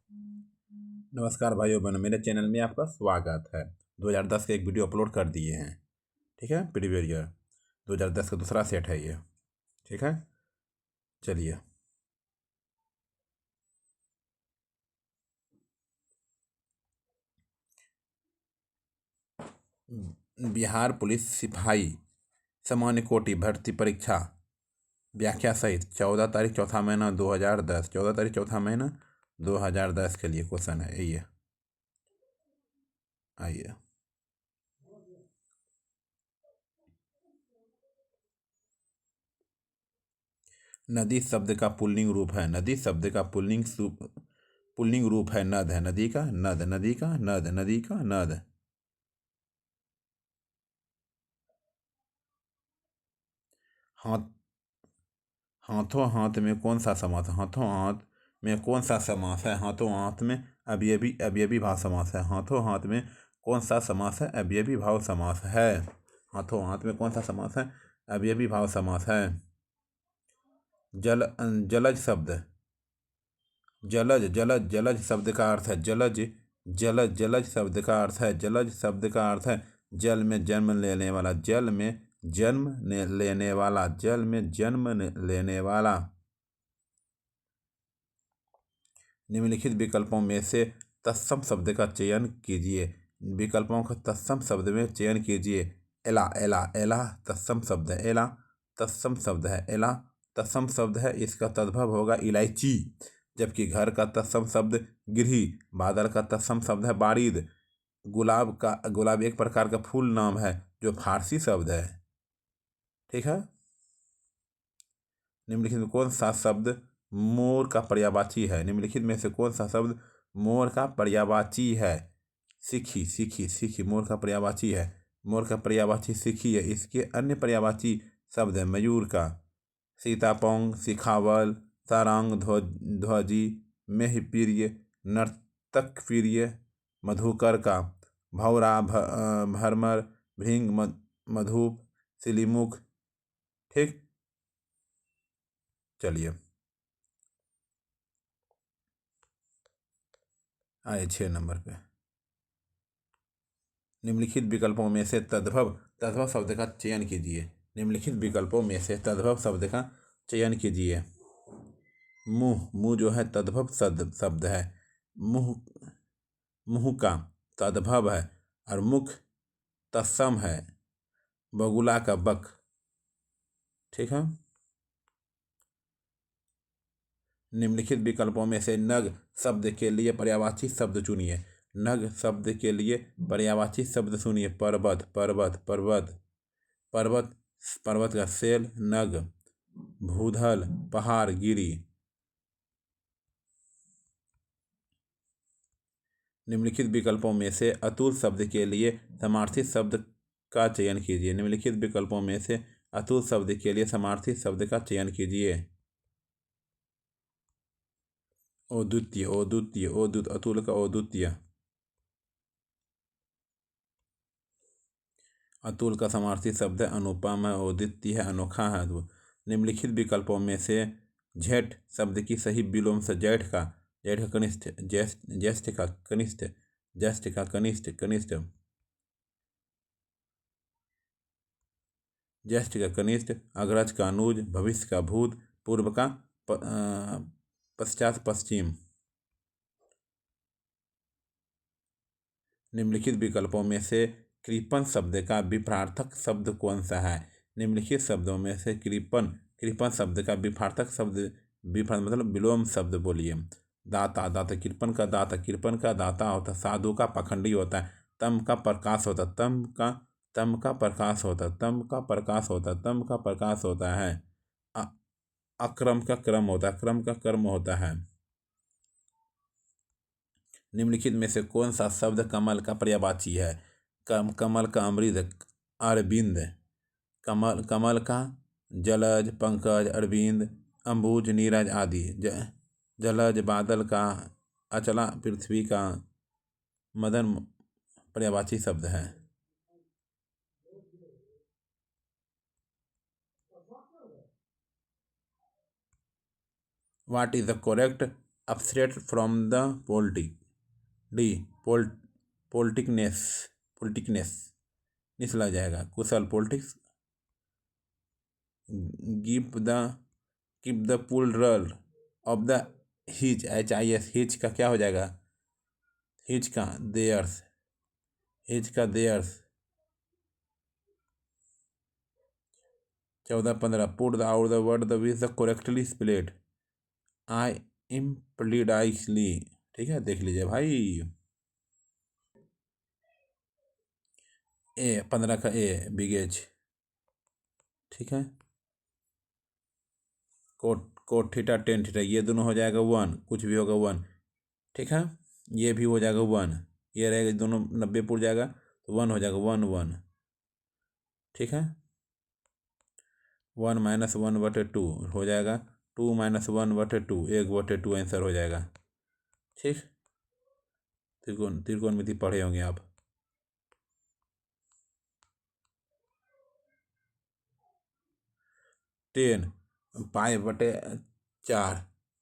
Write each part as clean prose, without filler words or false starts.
नमस्कार भाइयों बहनों, मेरे चैनल में आपका स्वागत है। 2010 के एक वीडियो अपलोड कर दिए हैं। ठीक है, प्रीवियस ईयर 2010 का दूसरा सेट है ये। ठीक है, चलिए। बिहार पुलिस सिपाही सामान्य कोटि भर्ती परीक्षा व्याख्या सहित 14 तारीख चौथा महीना 2010, 14 तारीख चौथा महीना 2010 के लिए क्वेश्चन है ये। आइए, नदी शब्द का पुल्लिंग रूप है। नदी शब्द का पुल्लिंग रूप है नद है। नदी का नद, नदी का नद, नदी का नद। हाथ हाथों हाथ में कौन सा समास है? हाथों हाथ में कौन सा समास है? हाथों हाथ में अवयवी अवयवी भाव समास है। हाथों हाथ में कौन सा समास है? अवयवी भाव समास है। हाथों हाथ में कौन सा समास है? अवयवी भाव समास है। जलज शब्द, जलज शब्द का अर्थ है जलज। जलज शब्द का अर्थ है जलज शब्द का अर्थ है जल में जन्म लेने वाला, जल में लेने वाला, जल में जन्म लेने वाला। निम्नलिखित विकल्पों में से तत्सम शब्द का चयन कीजिए। विकल्पों का तत्सम शब्द में चयन कीजिए। एला, एला, एला तत्सम शब्द है। एला तत्सम शब्द है। एला तत्सम शब्द है, इसका तद्भव होगा इलायची। जबकि घर का तत्सम शब्द गिरही। बादल का तत्सम शब्द है बारिद। गुलाब एक प्रकार का फूल नाम है जो फारसी शब्द है। ठीक है। निम्नलिखित में कौन सा शब्द मोर का पर्यायवाची है? निम्नलिखित में से कौन सा शब्द मोर का पर्यायवाची है? सीखी, सीखी, सीखी मोर का पर्यायवाची है। मोर का पर्यायवाची सीखी है। इसके अन्य पर्यायवाची शब्द है मयूर का सीतापोंग, सिखावल, सारंग, ध्वजी, मेहप्रिय, नर्तक प्रिय, मधुकर का भौरा, भरमर, भृंग, मधुप, सिलीमुख। ठीक, चलिए आए 6 नंबर पे। निम्नलिखित विकल्पों में से तद्भव तद्भव शब्द का चयन कीजिए। निम्नलिखित विकल्पों में से तद्भव शब्द का चयन कीजिए। मुंह, मुंह जो है तद्भव शब्द है। मुंह, मुंह का तद्भव है और मुख तत्सम है। बगुला का बक। ठीक है। निम्नलिखित विकल्पों में से नग शब्द के लिए पर्यायवाची शब्द चुनिए। नग शब्द के लिए पर्यायवाची शब्द सुनिए। पर्वत, पर्वत, पर्वत, पर्वत, पर्वत का सेल, नग, भूधल, पहाड़, गिरी। निम्नलिखित विकल्पों में से अतुल शब्द के लिए समार्थी शब्द का चयन कीजिए। निम्नलिखित विकल्पों में से अतुल शब्द के लिए समार्थी शब्द का चयन कीजिए। औद्वितीय, औद्वितीय, अतुल का औद्वितीय। अतुल का समार्थी शब्द है अनुपम है, औद्वितीय है, अनोखा है, अद्भुत। निम्नलिखित विकल्पों में से जेठ शब्द की सही विलोम से जेठ का कनिष्ठ, ज्येष्ठ का कनिष्ठ, ज्येष्ठ का कनिष्ठ, कनिष्ठ, ज्येष्ठ का कनिष्ठ, अग्रज का अनुज, भविष्य का भूत, पूर्व का पश्चात, पश्चिम। निम्नलिखित विकल्पों में से कृपण शब्द का विपरीतार्थक शब्द कौन सा है? निम्नलिखित शब्दों में से कृपण कृपण शब्द का विपरीतार्थक शब्द, विपरीत मतलब विलोम शब्द बोलिए। दाता, दाता कृपण का दाता, कृपण का दाता होता है। साधु का पखंडी होता है। तम का प्रकाश होता है। तम का प्रकाश होता है। तम का प्रकाश होता है। तम का प्रकाश होता है। अक्रम का क्रम होता है। क्रम का कर्म होता है। निम्नलिखित में से कौन सा शब्द कमल का पर्यायवाची है? कमल का अमृत, अरविंद। कमल का जलज, पंकज, अरविंद, अंबुज, नीरज आदि। जलज बादल का, अचला पृथ्वी का, मदन पर्यायवाची शब्द है। What is the correct upset from the politic. डी पोल्टिकनेस पोल्टिकनेस निस लग जाएगा, कुशल politics. Give the keep the plural of the his, HIS, his का क्या हो जाएगा, हिज का देयर्स, हिज का theirs. 14-15 put the out the word the which the correctly split, I इम्प्लीडाइसली। ठीक है, देख लीजिए भाई। ए 15 का ए बिगेज। ठीक है, कोट थीटा टेन थीटा ये दोनों हो जाएगा 1, कुछ भी होगा 1। ठीक है, ये भी हो जाएगा 1, ये रहेगा, दोनों 90 पुट जाएगा तो 1 हो जाएगा, 1 1। ठीक है, 1 - 1/2 हो जाएगा, 2 - 1/2, 1/2 आंसर हो जाएगा। ठीक, त्रिकोणमिति पढ़े होंगे आप। टेन π/4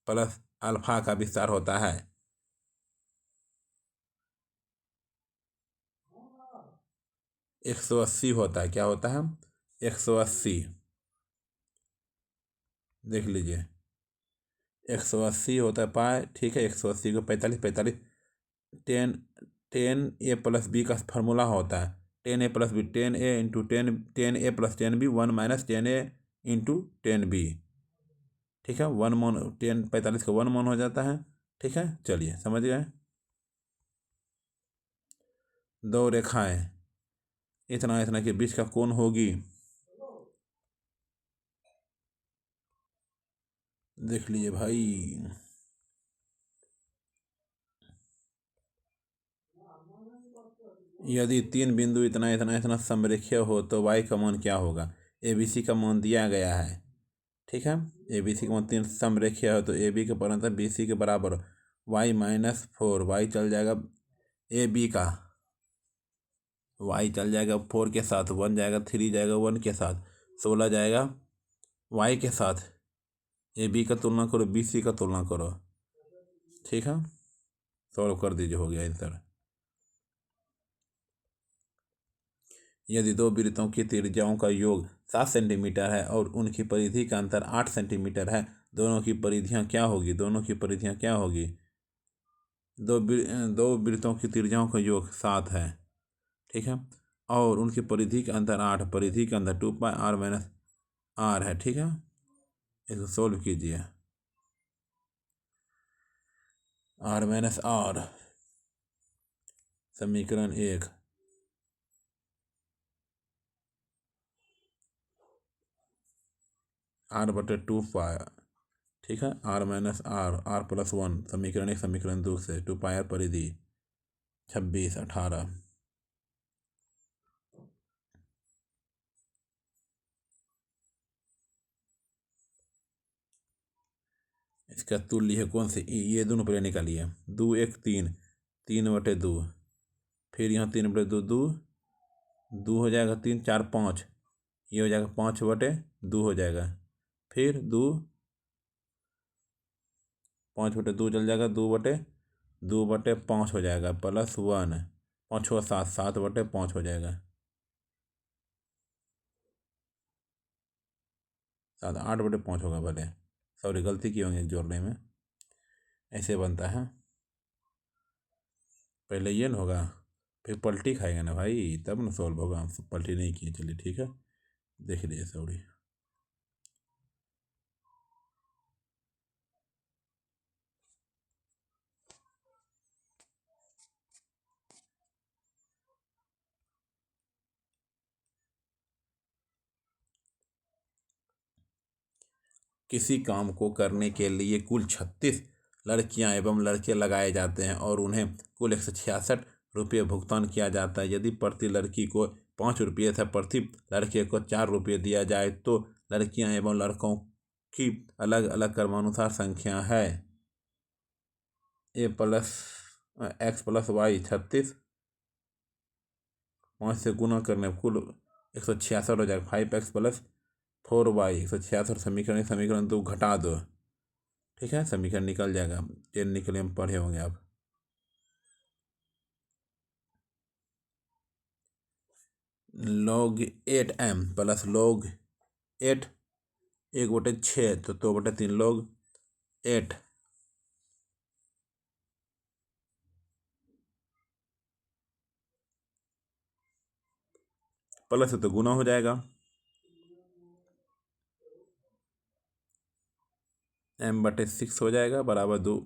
प्लस अल्फा का विस्तार होता है। 180 होता है, क्या होता है, 180। देख लीजिए, 180 होता है पाए। ठीक है, 180 को 45 10 10a+b का फार्मूला होता है, 10a+b, 10a into 10a + 10b, 1 - 10a into 10b। ठीक है, 1 मन 10 45 का 1 मन हो जाता है। ठीक है, चलिए समझ गए। दो रेखाएं इतना इतना के बीच का कोण होगी, देख लीजिए भाई। यदि 3 बिंदु इतना इतना इतना समरेखीय हो तो y का मान क्या होगा। ABC का मान दिया गया है। ठीक है, ABC का मान 3 समरेखीय हो तो AB का परांतर BC के बराबर, y - 4, y चल जाएगा AB का, y चल जाएगा 4 के साथ, 1 जाएगा, 3 जाएगा 1 के साथ, 16 जाएगा y के साथ। AB का तुलना करो, BC का तुलना करो। ठीक है, सॉल्व कर दीजिए, हो गया आंसर। यदि दो वृत्तों की त्रिज्याओं का योग 7 सेंटीमीटर है और उनकी परिधि का अंतर 8 सेंटीमीटर है, दोनों की परिधियां क्या होगी, दोनों की परिधियां क्या होगी। दो वृत्तों की त्रिज्याओं का योग 7 है। ठीक है, और उनकी परिधि का अंतर 8, परिधि का अंतर 2πr - r है। ठीक है, इसको सोल्व कीजिए। r - r समीकरण 1, r/2π। ठीक है, r - r + 1 समीकरण 1 समीकरण 2 से 2πr परिधि 26 18। इसका तुल्य है कौन से, ये दोनों पहले निकालिए। 2 1 3, 3/2, फिर यहाँ 3/2, 2 2 हो जाएगा, 3 4 5, ये हो जाएगा 5/2 हो जाएगा, फिर 2 5/2 चल जाएगा, 2/5 हो जाएगा, +1 5 6 7, 7/5 हो जाएगा, 7 8/5 होगा भले, सॉरी गलती की होंगे जोड़ने में, ऐसे बनता है। पहले ये ना होगा, फिर पलटी खाएगा ना भाई, तब ना सॉल्व होगा। हम पलटी नहीं किए, चलिए ठीक है, देख लीजिए सॉरी। किसी काम को करने के लिए कुल 36 लड़कियां एवं लड़के लगाए जाते हैं और उन्हें कुल 166 रुपये भुगतान किया जाता है। यदि प्रति लड़की को 5 रुपये तथा प्रति लड़के को 4 रुपये दिया जाए तो लड़कियां एवं लड़कों की अलग अलग क्रमानुसार संख्या है। x+y 36, 5 से गुना करने कुल 166 हो जाएगा, 5x + 4y 166। समीकरण 2 घटा दो, ठीक है, समीकरण निकल जाएगा। 10 निकले हम पढ़े होंगे आप। log 8m प्लस log 8 1/6 तो 2/3 log 8 प्लस है तो गुना हो जाएगा। m/6 हो जाएगा बराबर 2।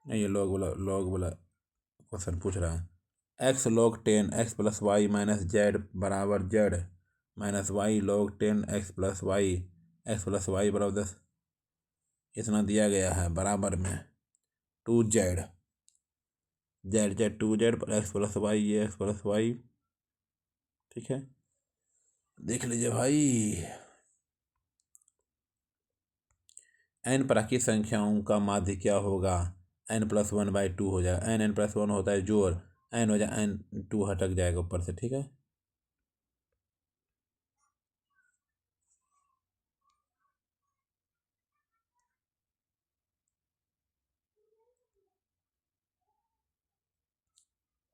ये log वाला क्वेश्चन पूछ रहा है। x log 10 x plus Y minus Z बराबर Z minus Y log 10 x plus Y x plus Y बराबर 10 इतना दिया गया है बराबर में 2z Z Z 2z X plus Y ये एक्स प्लस वाई। ठीक है, देख लीजिए भाई। n प्राकृतिक संख्याओं का माध्य क्या होगा? n+1/2 हो जाएगा। n+1 होता है जोड़, n हो जाए n2 हटक जाएगा ऊपर से। ठीक है,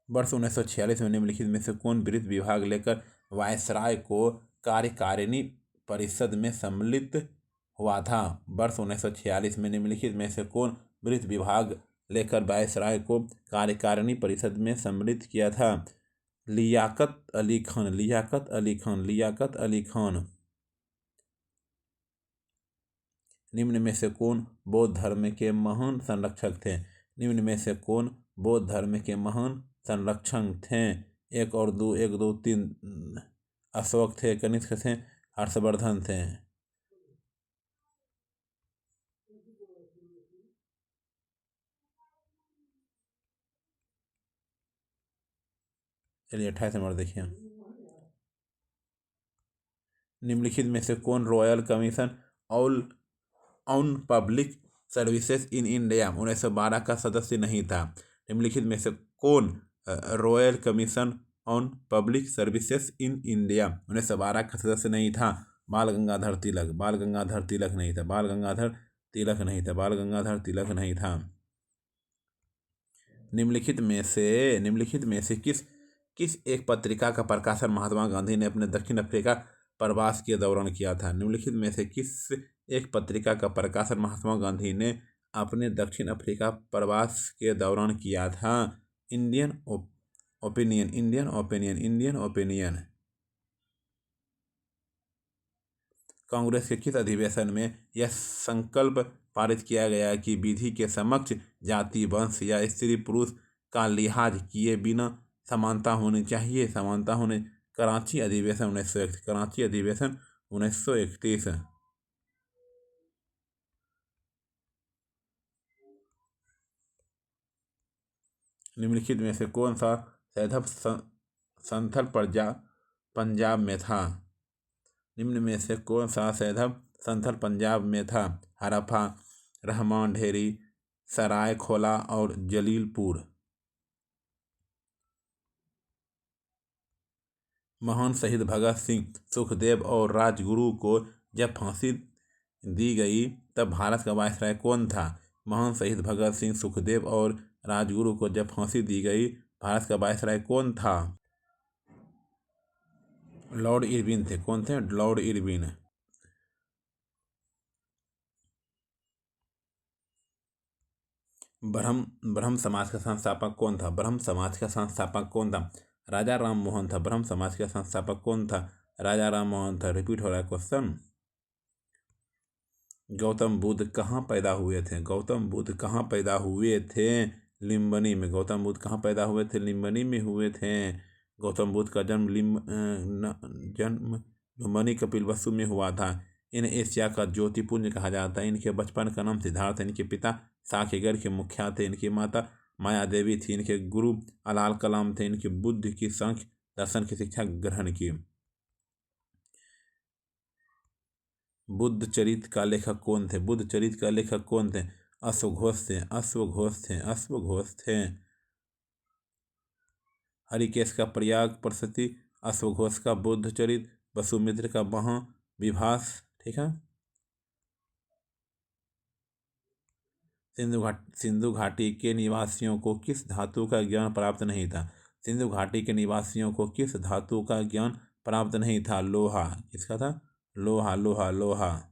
वर्ष 1946 में निम्नलिखित में से कौन वित्त विभाग लेकर वायसराय को कार्यकारिणी परिषद में सम्मिलित हुआ था? वर्ष 1946 में निम्नलिखित में से कौन वित्त विभाग लेकर वायसराय को कार्यकारिणी परिषद में सम्मिलित किया था? लियाकत अली खान, लियाकत अली खान, लियाकत अली खान। निम्न में से कौन बौद्ध धर्म के महान संरक्षक थे? निम्न में से कौन बौद्ध धर्म के महान संरक्षक थे? 1 और 2, 1 2 3 अशोक थे, कनिष्क थे, हर्षवर्धन थे। चलिए 28 नंबर देखिए। निम्नलिखित में से कौन royal commission on public services in India 1912 का सदस्य नहीं था? निम्नलिखित में से कौन royal commission on public services in India 1912 का सदस्य नहीं था? बाल गंगाधर तिलक, बाल गंगाधर तिलक नहीं था, बाल गंगाधर तिलक नहीं था, बाल गंगाधर तिलक नहीं था। निम्नलिखित में से किस एक पत्रिका का प्रकाशन महात्मा गांधी ने अपने दक्षिण अफ्रीका प्रवास के दौरान किया था? निम्नलिखित में से किस एक पत्रिका का प्रकाशन महात्मा गांधी ने अपने दक्षिण अफ्रीका प्रवास के दौरान किया था? Indian opinion, Indian opinion, Indian opinion. Congress के किस अधिवेशन में यह संकल्प पारित किया गया कि विधि के समक्ष जाति, वंश या स्त्री पुरुष का लिहाज किए बिना समानता होनी चाहिए? समानता होने कराची अधिवेशन 1931, कराची अधिवेशन 1931। निम्नलिखित में से कौन सा सैंधव संथल पंजाब में था? निम्न में से कौन सा सैंधव संथल पंजाब में था? हरप्पा, रहमान ढेरी, सराय खोला और जलीलपुर। महान शहीद भगत सिंह, सुखदेव और राजगुरु को जब फांसी दी गई तब भारत का वायसराय कौन था? महान शहीद भगत सिंह, सुखदेव और राजगुरु को जब फांसी दी गई भारत का वायसराय कौन था? लॉर्ड इरविन थे। कौन थे? Lord Irwin. ब्रह्म समाज का संस्थापक कौन था? ब्रह्म समाज का संस्थापक कौन था? राजा राम मोहन था। ब्रह्म समाज का संस्थापक कौन था? राजा राम मोहन था। रिपीट हो रहा है क्वेश्चन। गौतम बुद्ध कहाँ पैदा हुए थे? गौतम बुद्ध कहाँ पैदा हुए थे? लिम्बनी में। गौतम बुद्ध कहाँ पैदा हुए थे? लिम्बनी में हुए थे। गौतम बुद्ध का जन्म लुम्बिनी कपिलवस्तु में हुआ था। इन्हें एशिया का ज्योतिपुंज कहा जाता है। इनके बचपन का नाम सिद्धार्थ। इनके पिता साकेगढ़ के मुखिया थे। इनकी माता माया देवी थी। इनके गुरु अलाल कलाम थे। इनके बुद्ध की सांख्य दर्शन की शिक्षा ग्रहण की। बुद्ध चरित्र का लेखक कौन थे? बुद्ध चरित्र का लेखक कौन थे? अश्वघोष थे, अश्वघोष थे, अश्वघोष थे। हरिकेश का प्रयाग प्रशस्ति, अश्वघोष का बुद्ध चरित, वसुमित्र का महाविभास। ठीक है। सिंधु घाटी के निवासियों को किस धातु का ज्ञान प्राप्त नहीं था? सिंधु घाटी के निवासियों को किस धातु का ज्ञान प्राप्त नहीं था? लोहा। किसका था? लोहा, लोहा, लोहा।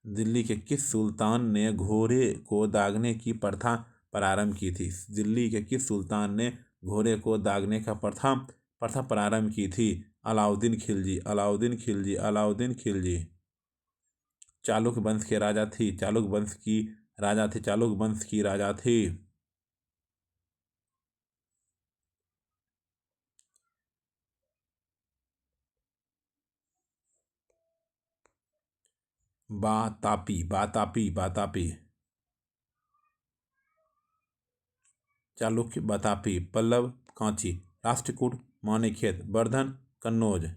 दिल्ली के किस सुल्तान ने घोड़े को दागने की प्रथा प्रारंभ की थी? दिल्ली के किस सुल्तान ने घोड़े को दागने का प्रथा प्रारंभ की थी? अलाउद्दीन खिलजी, अलाउद्दीन खिलजी, अलाउद्दीन खिलजी। चालुक्य वंश के राजा थी, चालुक्य वंश की राजा थी, चालुक्य वंश की राजा थी। बातापी, बातापी, बातापी। चालुक्य, बातापी। पल्लव, कांची। राष्ट्रकूट, मानेखेत, वर्धन, कन्नौज।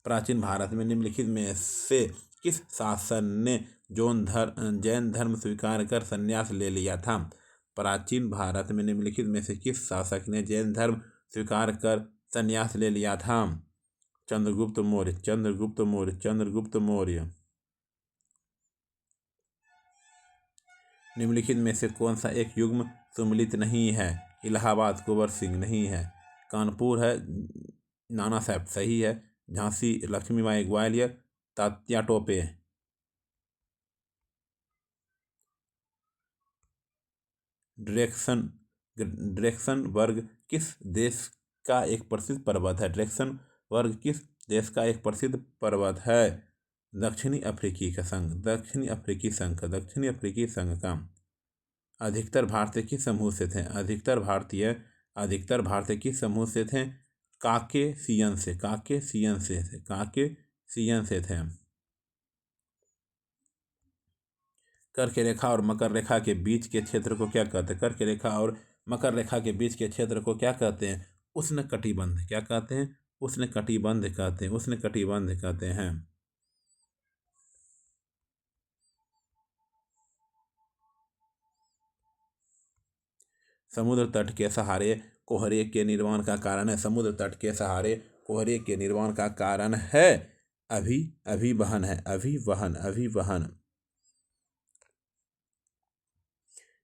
प्राचीन भारत में निम्नलिखित में से किस शासक ने जैन धर्म स्वीकार कर संन्यास ले लिया था? प्राचीन भारत में निम्नलिखित में से किस शासक ने जैन धर्म स्वीकार कर संन्यास ले लिया था? चंद्रगुप्त मौर्य, चंद्रगुप्त मौर्य, चंद्रगुप्त मौर्य। निम्नलिखित में से कौन सा एक युग्म सम्मिलित नहीं है? इलाहाबाद कुंवर सिंह नहीं है, कानपुर है नाना साहब सही है, झांसी लक्ष्मीबाई ग्वालियर, तात्या टोपे। ड्रेक्सन वर्ग किस देश का एक प्रसिद्ध पर्वत है? ड्रेक्सन वर्ग किस देश का एक प्रसिद्ध पर्वत है? दक्षिणी अफ्रीकी का संघ, दक्षिणी अफ्रीकी संघ, दक्षिणी अफ्रीकी संघ का। अधिकतर भारतीय किस समूह से थे? अधिकतर भारतीय किस समूह से थे? काकेशियन से, काकेशियन से थे, काकेशियन से थे। कर्क रेखा और मकर रेखा के बीच के क्षेत्र को क्या कहते हैं? कर्क रेखा और मकर रेखा के बीच के क्षेत्र को क्या कहते हैं? उष्णकटिबंध। क्या कहते हैं? उष्णकटिबंध कहते हैं, उष्णकटिबंध कहते हैं। समुद्र तट के सहारे कोहरे के निर्माण का कारण है? समुद्र तट के सहारे कोहरे के निर्माण का कारण है अभिवहन है, अभिवहन, अभिवहन।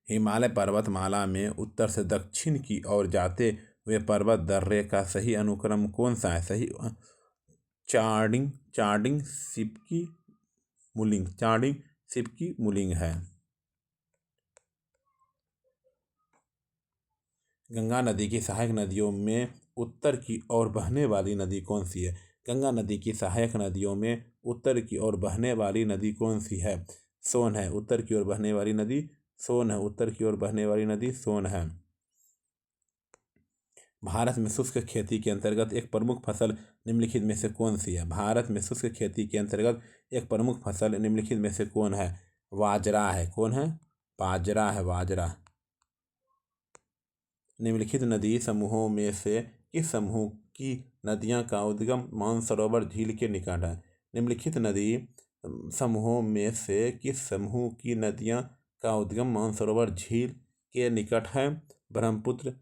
हिमालय पर्वतमाला में उत्तर से दक्षिण की ओर जाते हुए पर्वत दर्रे का सही अनुक्रम कौन सा है? सही चार्डिंग, चार्डिंग शिपकी मुलिंग, चार्डिंग शिपकी मुलिंग है। गंगा नदी की सहायक नदियों में उत्तर की ओर बहने वाली नदी कौन सी है? गंगा नदी की सहायक नदियों में उत्तर की ओर बहने वाली नदी कौन सी है? सोन है। उत्तर की ओर बहने वाली नदी सोन है, उत्तर की ओर बहने वाली नदी सोन है। भारत में शुष्क खेती के अंतर्गत एक प्रमुख फसल निम्नलिखित में से कौन सी है? भारत में शुष्क खेती के अंतर्गत एक प्रमुख फसल निम्नलिखित में से कौन है? बाजरा है। कौन है? बाजरा है, बाजरा। निम्नलिखित नदी समूहों में से किस समूह की नदियां का उद्गम मानसरोवर झील के निकट है? निम्नलिखित नदी समूहों में से किस समूह की नदियां का उद्गम मानसरोवर झील के निकट है? ब्रह्मपुत्र,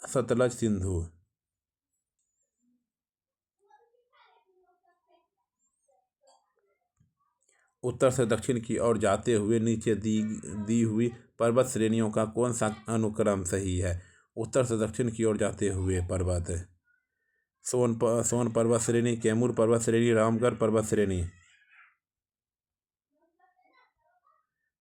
सतलज, सिंधु। उत्तर से दक्षिण की ओर जाते हुए नीचे दी हुई पर्वत श्रेणियों का कौन सा अनुक्रम सही है? उत्तर से दक्षिण की ओर जाते हुए पर्वत। सोन पर्वत श्रेणी, कैमूर पर्वत श्रेणी, रामगढ़ पर्वत श्रेणी।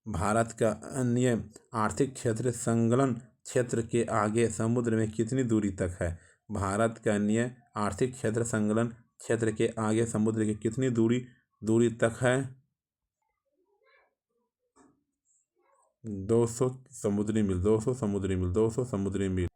भारत का अन्य आर्थिक क्षेत्र संलग्न क्षेत्र के आगे समुद्र में कितनी दूरी तक है? भारत का अन्य आर्थिक क्षेत्र संलग्न क्षेत्र के आगे समुद्र की कितनी दूरी तक है? 200 समुद्री मील, 200 समुद्री मील, 200 समुद्री मील।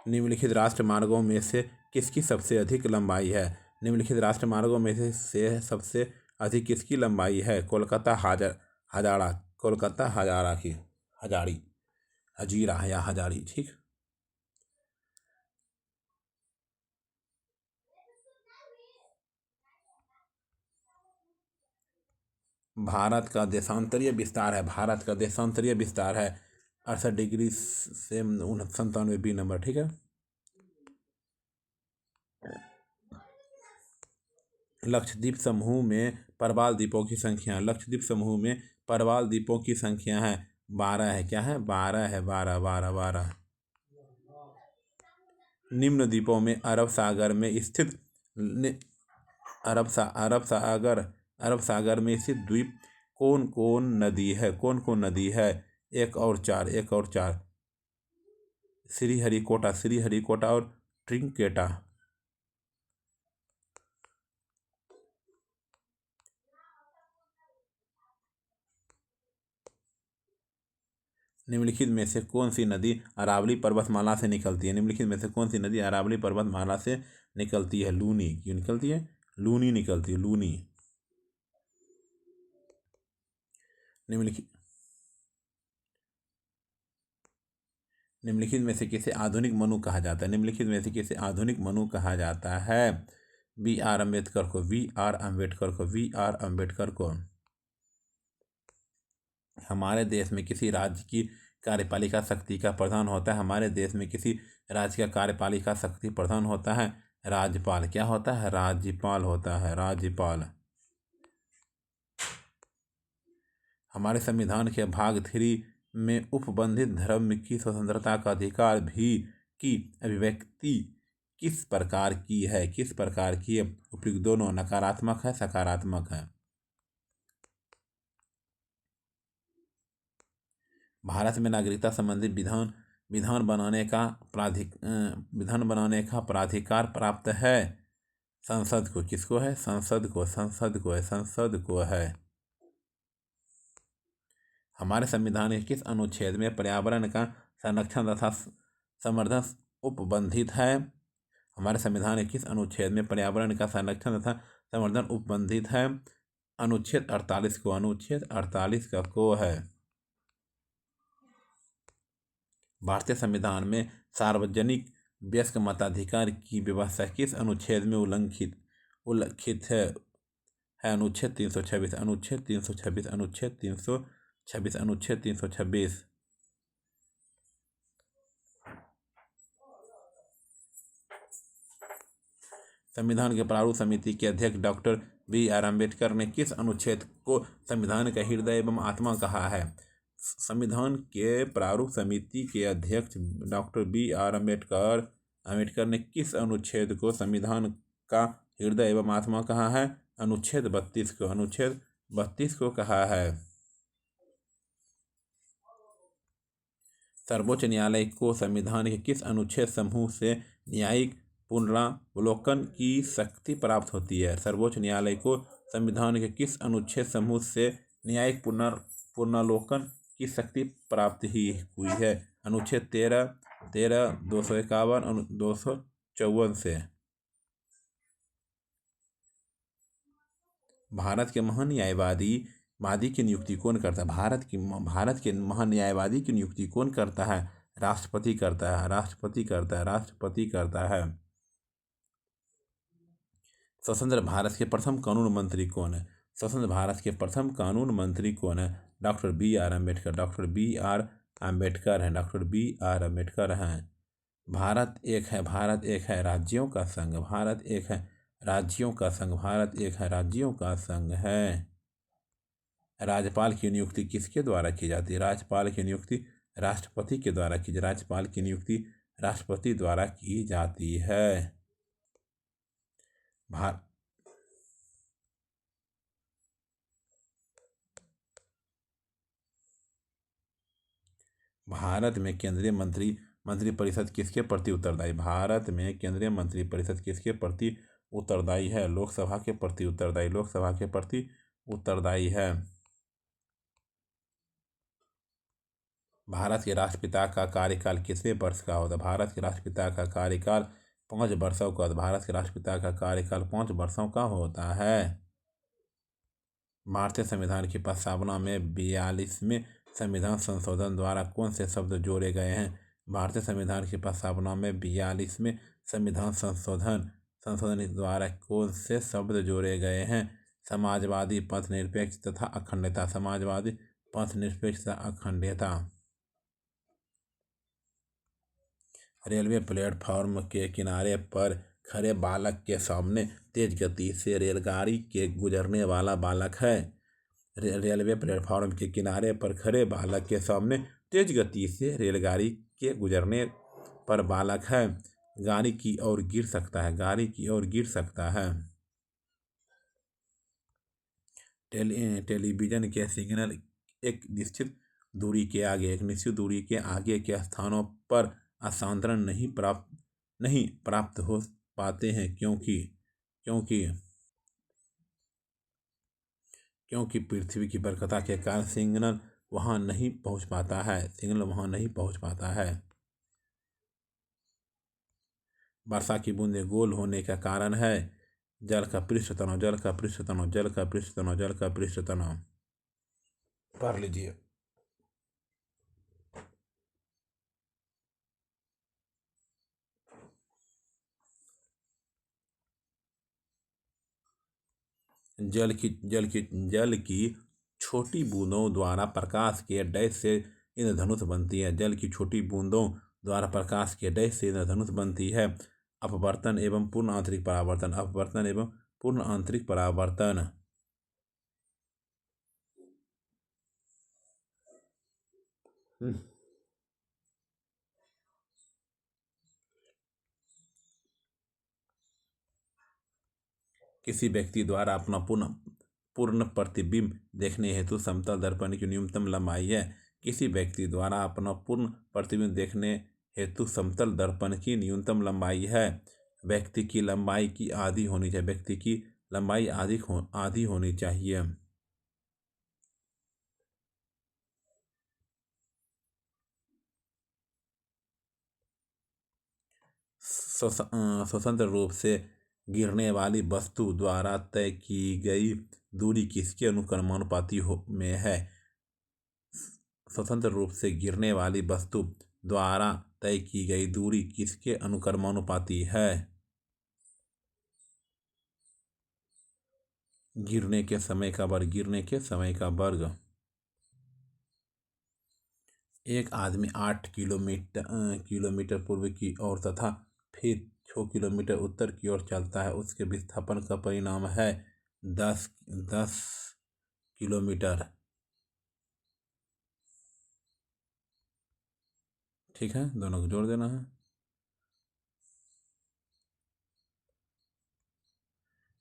निम्नलिखित राष्ट्रमार्गों में से किसकी सबसे अधिक लंबाई है? निम्नलिखित राष्ट्रमार्गों में से सबसे अधिक किसकी लंबाई है? कोलकाता हजारा, कोलकाता हजारा की, हजारी, हजीरा या हजारी। ठीक। भारत का देशांतरीय विस्तार है, भारत का देशांतरीय विस्तार है 68 डिग्री से 97 बी नंबर, ठीक है। लक्षद्वीप समूह में प्रवाल द्वीपों की संख्या, लक्षद्वीप समूह में प्रवाल द्वीपों की संख्या है 12 है, क्या है 12 है, 12 12 12। निम्न द्वीपों में अरब सागर में स्थित अरब सागर में स्थित द्वीप कौन कौन नदी है, कौन कौन नदी है? एक और चार, श्रीहरिकोटा और ट्रिंकेटा। निम्नलिखित में से कौन सी नदी अरावली पर्वतमाला से निकलती है? निम्नलिखित में से कौन सी नदी अरावली पर्वतमाला से निकलती है? लूनी। क्यों निकलती है? लूनी निकलती है, लूनी। निम्नलिखित में से किसे आधुनिक मनु कहा जाता है? निम्नलिखित में से किसे आधुनिक मनु कहा जाता है? बी आर अम्बेडकर को। हमारे देश में किसी राज्य की कार्यपालिका शक्ति का प्रधान होता है? हमारे देश में किसी राज्य का कार्यपालिका शक्ति प्रधान होता है? राज्यपाल। क्या होता है? राज्यपाल होता है, राज्यपाल। हमारे संविधान के भाग 3 में उपबंधित धर्म की स्वतंत्रता का अधिकार भी की अभिव्यक्ति किस प्रकार की है? किस प्रकार की है? उपयुक्त दोनों, नकारात्मक है, सकारात्मक है। भारत में नागरिकता संबंधी विधान बनाने का प्राधिकार प्राप्त है संसद को। किसको है? संसद को है। हमारे संविधान के किस अनुच्छेद में पर्यावरण का संरक्षण तथा संवर्धन उपबंधित है? हमारे संविधान के किस अनुच्छेद में पर्यावरण का संरक्षण तथा संवर्धन उपबंधित है? अनुच्छेद 48 को। अनुच्छेद 48 को है। भारतीय संविधान में सार्वजनिक वयस्क मताधिकार की व्यवस्था किस अनुच्छेद में उल्लिखित है? अनुच्छेद 326, अनुच्छेद 326, अनुच्छेद 326, अनुच्छेद 326। संविधान के प्रारूप समिति के अध्यक्ष डॉक्टर बी आर अम्बेडकर ने किस अनुच्छेद को संविधान का हृदय एवं आत्मा कहा है? संविधान के प्रारूप समिति के अध्यक्ष डॉक्टर बी आर अम्बेडकर ने किस अनुच्छेद को संविधान का हृदय एवं आत्मा कहा है? अनुच्छेद 32 को। अनुच्छेद 32 को कहा है। सर्वोच्च न्यायालय को संविधान के किस अनुच्छेद समूह से न्यायिक पुनरावलोकन की शक्ति प्राप्त होती है? सर्वोच्च न्यायालय को संविधान के किस अनुच्छेद समूह से न्यायिक पुनरावलोकन की शक्ति प्राप्त ही हुई है? अनुच्छेद 13, 251, 254 से। भारत के महान्यायवादी की नियुक्ति कौन करता है? भारत के महान्यायवादी की नियुक्ति कौन करता है? राष्ट्रपति करता है, राष्ट्रपति करता है। स्वतंत्र भारत के प्रथम कानून मंत्री कौन है? स्वतंत्र भारत के प्रथम कानून मंत्री कौन है? डॉक्टर बी आर अम्बेडकर हैं। भारत एक है राज्यों का संघ। भारत एक है राज्यों का संघ है। राज्यपाल की नियुक्ति किसके द्वारा की जाती है? राज्यपाल की नियुक्ति राष्ट्रपति के द्वारा की राज्यपाल की नियुक्ति राष्ट्रपति द्वारा की जाती है। भारत में केंद्रीय मंत्रिपरिषद किसके प्रति उत्तरदायी? भारत में केंद्रीय मंत्रिपरिषद किसके प्रति उत्तरदायी है? लोकसभा के प्रति उत्तरदायी है। भारत के राष्ट्रपिता का कार्यकाल कितने वर्ष का होता है? भारत के राष्ट्रपिता का कार्यकाल 5 वर्षों का। भारत के राष्ट्रपिता का कार्यकाल 5 वर्षों का होता है। भारतीय संविधान की प्रस्तावना में 42वें संविधान संशोधन द्वारा कौन से शब्द जोड़े गए हैं? भारतीय संविधान की प्रस्तावना में 42वें संविधान संशोधन द्वारा कौन से शब्द जोड़े गए हैं? समाजवादी, पथ निरपेक्ष तथा अखंडता। समाजवादी, पथ निरपेक्ष तथा अखंडता। रेलवे प्लेटफॉर्म के किनारे पर खड़े बालक के सामने तेज गति से रेलगाड़ी के गुजरने वाला बालक है। रेलवे प्लेटफॉर्म के किनारे पर खड़े बालक के सामने तेज गति से रेलगाड़ी के गुजरने पर बालक है। गाड़ी की ओर गिर सकता है, गाड़ी की ओर गिर सकता है। टेलीविजन के सिग्नल एक निश्चित दूरी के आगे के स्थानों पर हस्तांतरण नहीं प्राप्त हो पाते हैं, क्योंकि पृथ्वी की बक्रता के कारण सिग्नल वहां नहीं पहुंच पाता है। वर्षा की बूंदें गोल होने का कारण है जल का पृष्ठ तनाव। पढ़ लीजिए। जल की छोटी बूंदों द्वारा प्रकाश के डैश से इंद्रधनुष बनती है। जल की छोटी बूंदों द्वारा प्रकाश के डैश से इंद्रधनुष बनती है। अपवर्तन एवं पूर्ण आंतरिक परावर्तन। किसी व्यक्ति द्वारा अपना पूर्ण प्रतिबिंब देखने हेतु समतल दर्पण की न्यूनतम लंबाई है। किसी व्यक्ति द्वारा अपना पूर्ण प्रतिबिंब देखने हेतु समतल दर्पण की न्यूनतम लंबाई है। व्यक्ति की लंबाई की आधी होनी चाहिए। स्वतंत्र रूप से गिरने वाली वस्तु द्वारा तय की गई दूरी किसके अनुक्रमानुपाती में है? स्वतंत्र रूप से गिरने वाली वस्तु द्वारा तय की गई दूरी किसके अनुक्रमानुपाती है? गिरने के समय का वर्ग। एक आदमी 8 किलोमीटर पूर्व की ओर तथा फिर 6 किलोमीटर उत्तर की ओर चलता है। उसके विस्थापन का परिणाम है 10 किलोमीटर। ठीक है, दोनों को जोड़ देना है।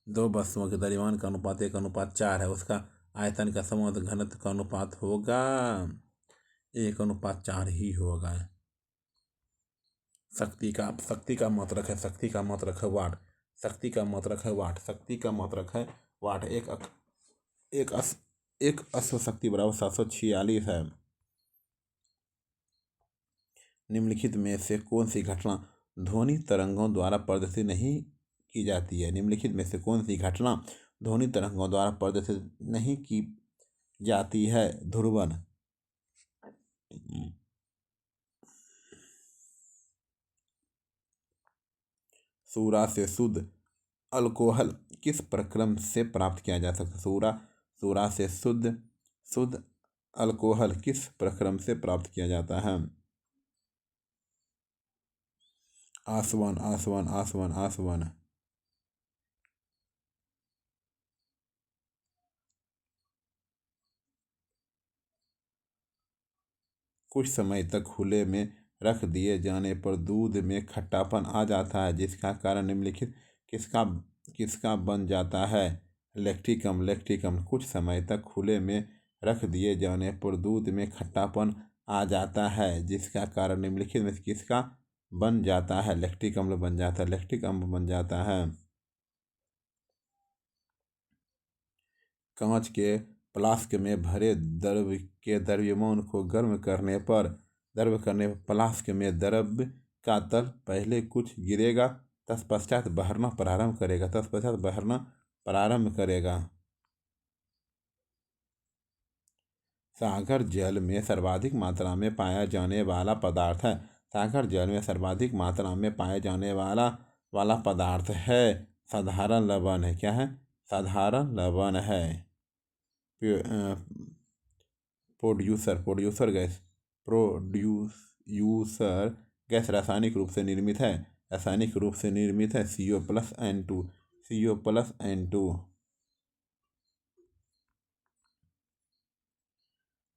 दो वस्तुओं के द्रव्यमान का अनुपात 1:4 है। उसका आयतन का समूह घनत्व का अनुपात होगा 1:4 ही होगा। शक्ति का मात्रक है वाट। शक्ति का मात्रक है वाट। एक अश्व शक्ति बराबर 746 है। निम्नलिखित में से कौन सी घटना ध्वनि तरंगों द्वारा प्रदर्शित नहीं की जाती है? निम्नलिखित में से कौन सी घटना ध्वनि तरंगों द्वारा प्रदर्शित नहीं की जाती है? ध्रुवन। सूरा से शुद्ध अल्कोहल किस प्रक्रम से प्राप्त किया जा सकता है? सूरा से शुद्ध अल्कोहल किस प्रक्रम से प्राप्त किया जाता है? आसवन। कुछ समय तक खुले में रख दिए जाने पर दूध में खट्टापन आ जाता है, जिसका कारण निम्नलिखित किसका बन जाता है? लैक्टिक अम्ल। कुछ समय तक खुले में रख दिए जाने पर दूध में खट्टापन आ जाता है, जिसका कारण निम्नलिखित में किसका बन जाता है? लैक्टिक अम्ल बन जाता है। कांच के फ्लास्क में भरे द्रव के द्रव्यमान को गर्म करने पर फ्लास्क में द्रव का तल पहले कुछ गिरेगा, तत्पश्चात बहना प्रारंभ करेगा। सागर जल में सर्वाधिक मात्रा में पाया जाने वाला पदार्थ है। सागर जल में सर्वाधिक मात्रा में पाया जाने वाला पदार्थ है साधारण लवण है। क्या है? साधारण लवण है। प्रोड्यूसर गैस रासायनिक रूप से निर्मित है। CO+N2।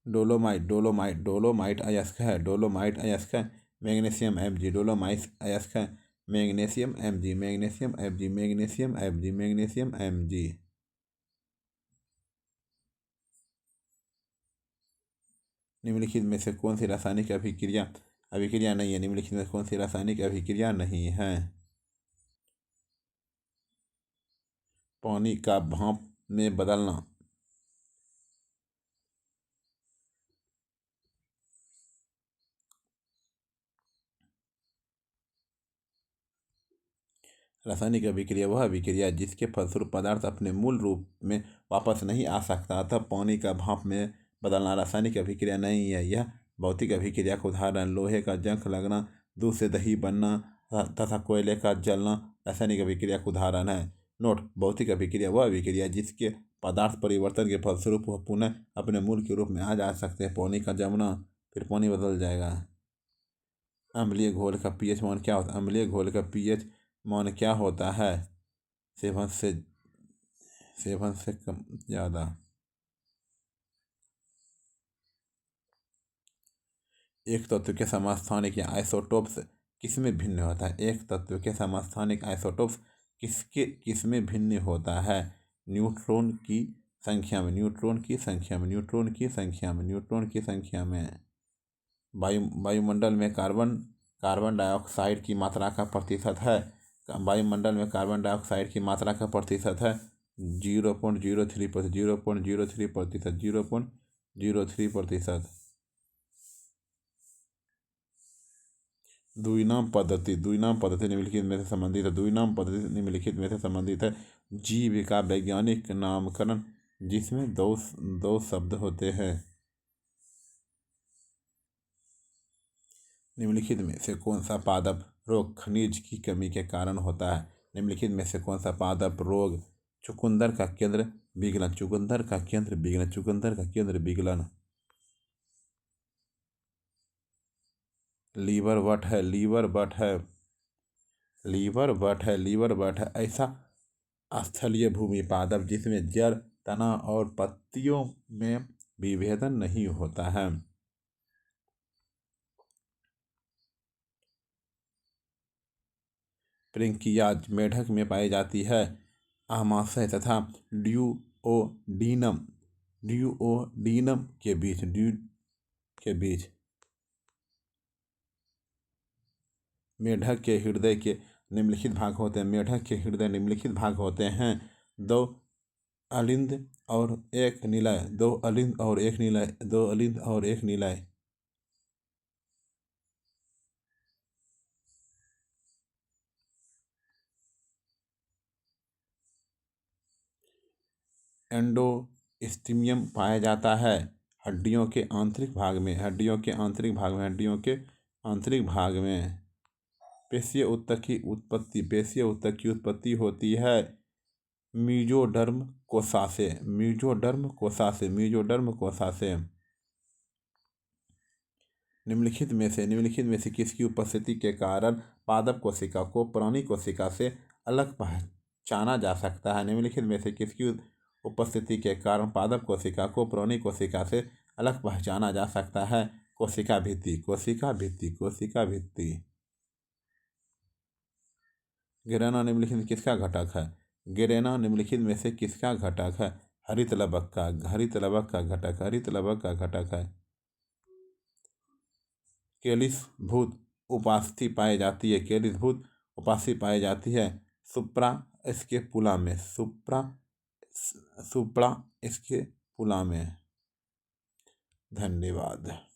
डोलोमाइट अयस्क है। Magnesium Mg। निम्नलिखित में से कौन सी रासायनिक अभिक्रिया नहीं है। निम्नलिखित में कौन सी रासायनिक अभिक्रिया नहीं है। पानी का भाप में बदलना। रासायनिक अभिक्रिया वह अभिक्रिया जिसके फलस्वरूप पदार्थ अपने मूल रूप में वापस नहीं आ सकता, अतः पानी का भाप में बदलना रासायनिक अभिक्रिया नहीं है। यह भौतिक अभिक्रिया का उदाहरण लोहे का जंग लगना, दूध से दही बनना तथा कोयले का जलना रासायनिक अभिक्रिया का उदाहरण है। नोट: भौतिक अभिक्रिया वह अभिक्रिया जिसके पदार्थ परिवर्तन के फलस्वरूप वह पुनः अपने मूल के रूप में आ जा सकते हैं। पानी का जमना, फिर पानी बदल जाएगा। अम्लीय घोल का पीएच मान क्या होता है। अम्लीय घोल का पीएच मान क्या होता है। 7 से कम ज़्यादा। एक तत्व के समस्थानिक या आइसोटोप्स किसमें भिन्न होता है। एक तत्व के समस्थानिक आइसोटोप्स किसमें भिन्न होता है। न्यूट्रॉन की संख्या में। वायुमंडल में कार्बन डाइऑक्साइड की मात्रा का प्रतिशत है। 0.03%। द्विनाम पद्धति निम्नलिखित में से संबंधित है। जीव का वैज्ञानिक नामकरण जिसमें दो शब्द होते हैं। निम्नलिखित में से कौन सा पादप रोग खनिज की कमी के कारण होता है। निम्नलिखित में से कौन सा पादप रोग चुकंदर का केंद्र विगलन। लीवर बट है ऐसा स्थलीय भूमि पादप जिसमें जड़, तना और पत्तियों में विभेदन नहीं होता है। प्रिंकियाज मेढक में पाई जाती है। अमाशय तथा ड्यूओडीनम के बीच मेढक के हृदय के निम्नलिखित भाग होते हैं। 2 अलिंद और एक निलय। एंडोस्टियम पाया जाता है हड्डियों के आंतरिक भाग में। पेशीय ऊतक की उत्पत्ति होती है मेसोडर्म कोशा से। निम्नलिखित में से किसकी उपस्थिति के कारण पादप कोशिका को पुरानी कोशिका से अलग पहचाना जा सकता है। निम्नलिखित में से किसकी उपस्थिति के कारण पादप कोशिका को पुरानी कोशिका से अलग पहचाना जा सकता है। कोशिका भित्ति। गिरेना निम्नलिखित में किसका घटक है। गिरेना निम्नलिखित में से किसका घटक है। हरित लवक का घटक है। केलिसभूत उपास्थि पाई जाती है सुप्रा स्केपुला में। धन्यवाद।